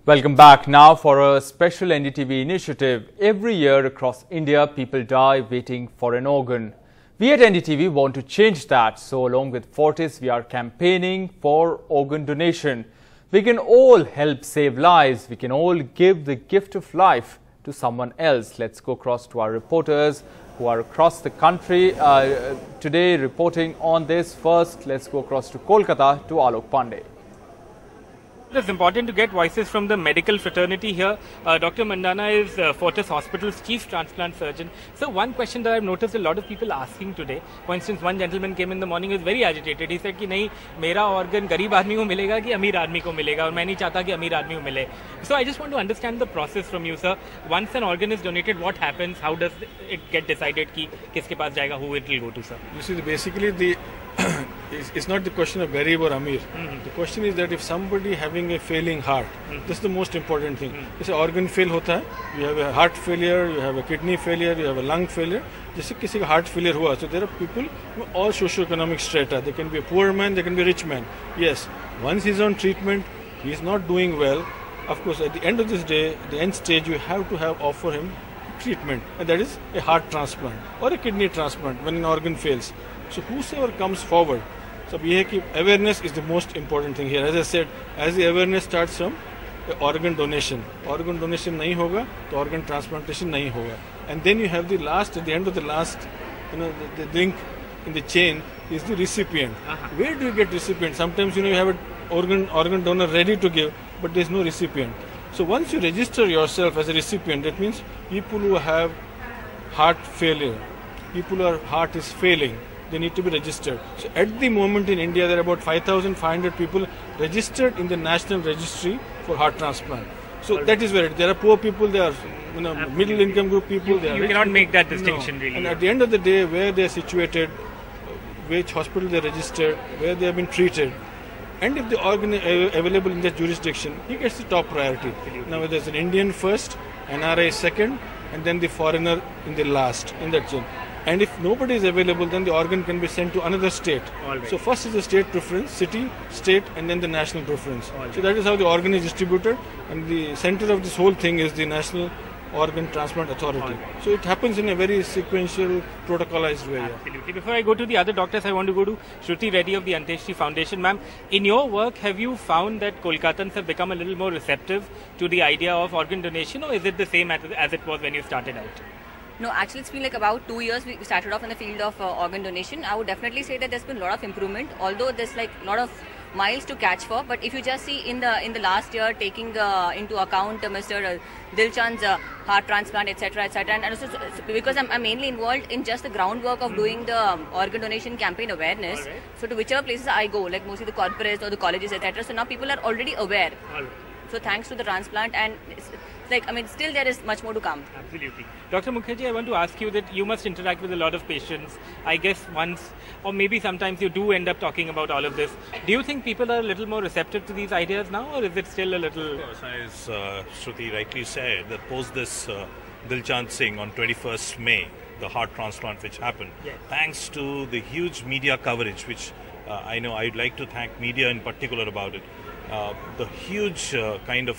Welcome back now for a special NDTV initiative. Every year across India, people die waiting for an organ. We at NDTV want to change that. So along with Fortis, we are campaigning for organ donation. We can all help save lives. We can all give the gift of life to someone else. Let's go across to our reporters who are across the country today reporting on this. First, let's go across to Kolkata to Alok Pandey. It's important to get voices from the medical fraternity here. Dr. Mandana is Fortis Hospital's chief transplant surgeon. So one question that I've noticed a lot of people asking today, for instance, one gentleman came in the morning, was very agitated. He said कि नहीं मेरा organ गरीब आदमी को मिलेगा कि अमीर आदमी को मिलेगा और मैं नहीं चाहता कि अमीर आदमी को मिले. So I just want to understand the process from you, sir. Once an organ is donated, what happens? How does it get decided कि किसके पास जाएगा? Who it will go to, sir? You see, basically it's not the question of Garib or Amir. The question is that if somebody having a failing heart, that's the most important thing. जैसे organ fail होता है, you have a heart failure, you have a kidney failure, you have a lung failure. जैसे किसी का heart failure हुआ, so there are people who are all socio-economic strata. They can be a poor man, they can be a rich man. Yes, once he's on treatment, he is not doing well. Of course, at the end of this day, the end stage, you have to offer him treatment, and that is a heart transplant or a kidney transplant when an organ fails. So whosoever comes forward, so awareness is the most important thing here. As I said, as the awareness starts from organ donation nahi hoga, to organ transplantation nahi hoga. And then you have the last, at the end of the last, the link in the chain is the recipient. Where do you get recipient? Sometimes you have an organ donor ready to give, but there is no recipient. So once you register yourself as a recipient, that means people who have heart failure, people whose heart is failing, they need to be registered. So at the moment in India, there are about 5,500 people registered in the National Registry for heart transplant. So that is where there are poor people, there are middle income group people. You cannot make that distinction really. And at the end of the day, where they are situated, which hospital they are registered, where they have been treated, and if the organ is available in that jurisdiction, he gets the top priority. Now whether it's an Indian first, NRI second, and then the foreigner in the last, in that chain. And if nobody is available, then the organ can be sent to another state. So first is the state preference, city, state, and then the national preference. So that is how the organ is distributed, and the center of this whole thing is the National Organ Transplant Authority. So it happens in a very sequential, protocolized way. Absolutely. Before I go to the other doctors, I want to go to Shruti Reddy of the Anteshri Foundation. Ma'am, in your work, have you found that Kolkatans have become a little more receptive to the idea of organ donation, or is it the same as it was when you started out? No, actually it's been like about 2 years we started off in the field of organ donation. I would definitely say that there's been a lot of improvement, although there's like a lot of miles to catch for. But if you just see in the last year, taking into account Mr. Dilchand's heart transplant, etc., and also because I'm mainly involved in just the groundwork of doing the organ donation campaign awareness. So to whichever places I go, like mostly the corporates or the colleges, etc. So now people are already aware. So thanks to the transplant, and still there is much more to come. Absolutely. Dr. Mukherjee, I want to ask you that you must interact with a lot of patients. I guess once, or maybe sometimes you do end up talking about all of this. Do you think people are a little more receptive to these ideas now, or is it still a little... Of course, as Shruti rightly said, that post this Dilchand Singh on 21st May, the heart transplant which happened, thanks to the huge media coverage, which I know I'd like to thank media in particular about it. The huge kind of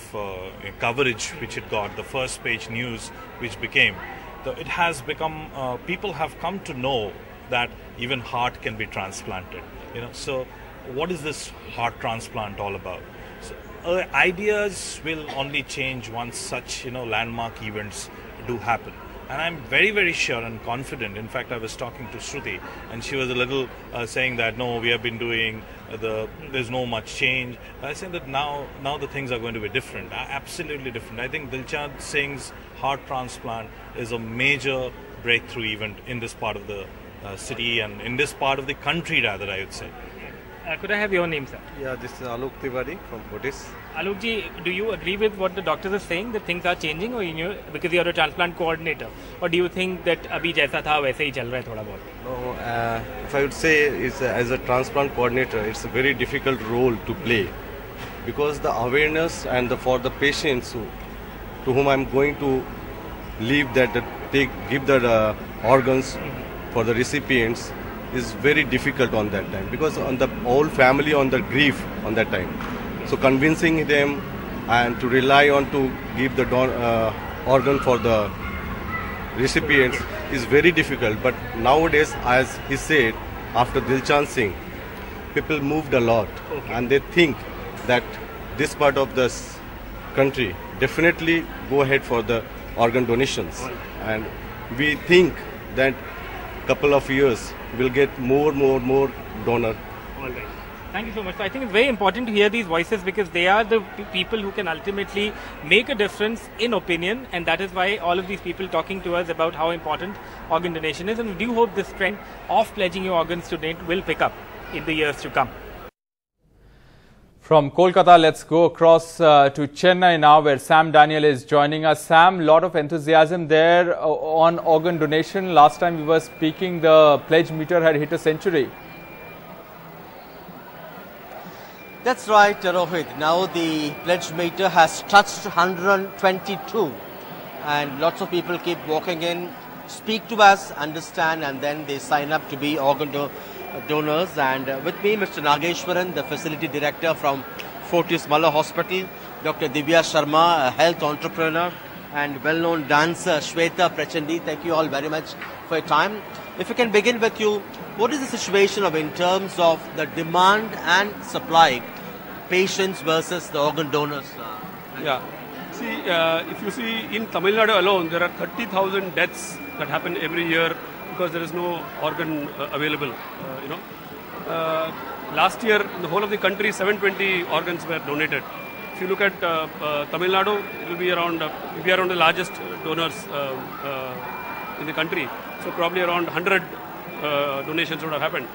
coverage which it got, the first page news which became, it has become, people have come to know that even heart can be transplanted. So what is this heart transplant all about? So, ideas will only change once such landmark events do happen. And I'm very, very sure and confident. In fact, I was talking to Shruti, and she was a little saying that, no, we have been doing, there's no much change. I said that now the things are going to be different, absolutely different. I think Dilchand Singh's heart transplant is a major breakthrough event in this part of the city and in this part of the country, rather, I would say. Could I have your name, sir? Yeah, this is Alok Tiwari from Fortis. Alok ji, do you agree with what the doctors are saying, that things are changing, or because you are a transplant coordinator, or do you think that abhi jaisa tha वैसे ही चल रहा है थोड़ा बहुत? No, if I would say, as a transplant coordinator, it's a very difficult role to play, because the awareness and for the patients to whom I'm going to leave give the organs for the recipients is very difficult on that time, because on the whole family on the grief on that time. So convincing them and to rely on to give the organ for the recipients is very difficult. But nowadays, as he said, after Dilchand Singh, people moved a lot, and they think that this part of the country definitely go ahead for the organ donations, and we think that couple of years we'll get more donor. All right. Thank you so much. So I think it's very important to hear these voices because they are the people who can ultimately make a difference in opinion, and that is why all of these people talking to us about how important organ donation is, and we do hope this trend of pledging your organs to donate will pick up in the years to come. From Kolkata, let's go across to Chennai now, where Sam Daniel is joining us. Sam, lot of enthusiasm there on organ donation. Last time we were speaking, the pledge meter had hit a century. That's right, Rohit. Now the pledge meter has touched 122, and lots of people keep walking in, speak to us, understand, and then they sign up to be organ donors. And with me, Mr. Nageshwaran, the facility director from Fortis Mala Hospital, Dr. Divya Sharma, a health entrepreneur, and well-known dancer Shweta Prachandi. Thank you all very much for your time. If we can begin with you, what is the situation in terms of the demand and supply, patients versus the organ donors? Yeah. See, if you see in Tamil Nadu alone, there are 30,000 deaths that happen every year because there is no organ available. Last year, in the whole of the country, 720 organs were donated. If you look at Tamil Nadu, it will be around the largest donors in the country. So probably around 100 donations would have happened.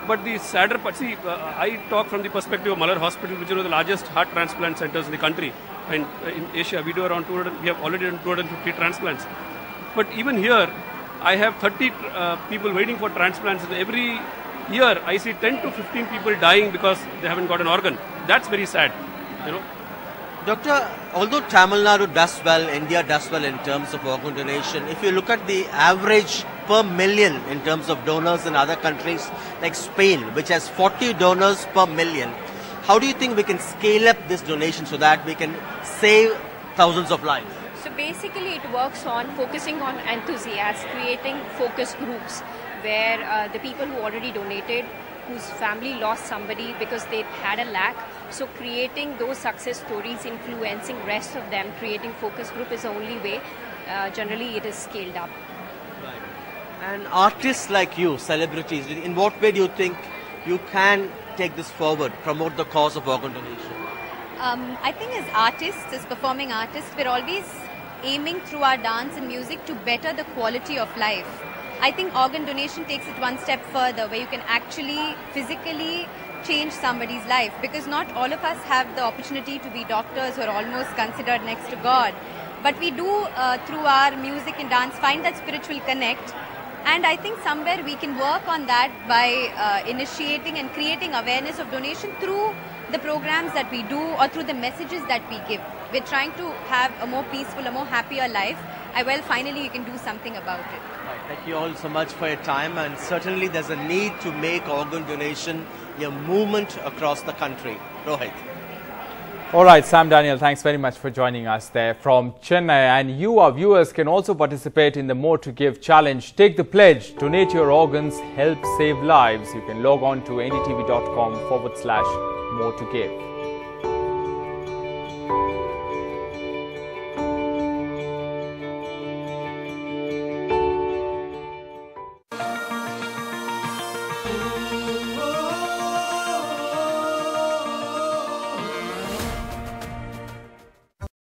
But the sadder part, see, I talk from the perspective of Malar Hospital, which is one of the largest heart transplant centers in the country. And in Asia, we do around 200. We have already done 250 transplants. But even here, I have 30 people waiting for transplants, and every year I see 10 to 15 people dying because they haven't got an organ. That's very sad, Doctor, although Tamil Nadu does well, India does well in terms of organ donation, if you look at the average per million in terms of donors in other countries like Spain, which has 40 donors per million, how do you think we can scale up this donation so that we can save thousands of lives? So basically it works on focusing on enthusiasts, creating focus groups where the people who already donated, whose family lost somebody because they had a lack. So creating those success stories, influencing rest of them, creating focus group is the only way. Generally it is scaled up. Right. And artists like you, celebrities, in what way do you think you can take this forward, promote the cause of organ donation? I think as artists, as performing artists, we're always aiming through our dance and music to better the quality of life. I think organ donation takes it one step further, where you can actually physically change somebody's life, because not all of us have the opportunity to be doctors who are almost considered next to God. But we do, through our music and dance, find that spiritual connect. And I think somewhere we can work on that by initiating and creating awareness of donation through the programs that we do or through the messages that we give. We're trying to have a more peaceful, a more happier life. Well, finally you can do something about it. Right. Thank you all so much for your time, and certainly there's a need to make organ donation a movement across the country. Rohit. All right, Sam Daniel, thanks very much for joining us there from Chennai. And you, our viewers, can also participate in the More to Give challenge. Take the pledge, donate your organs, help save lives. You can log on to ndtv.com/more to give.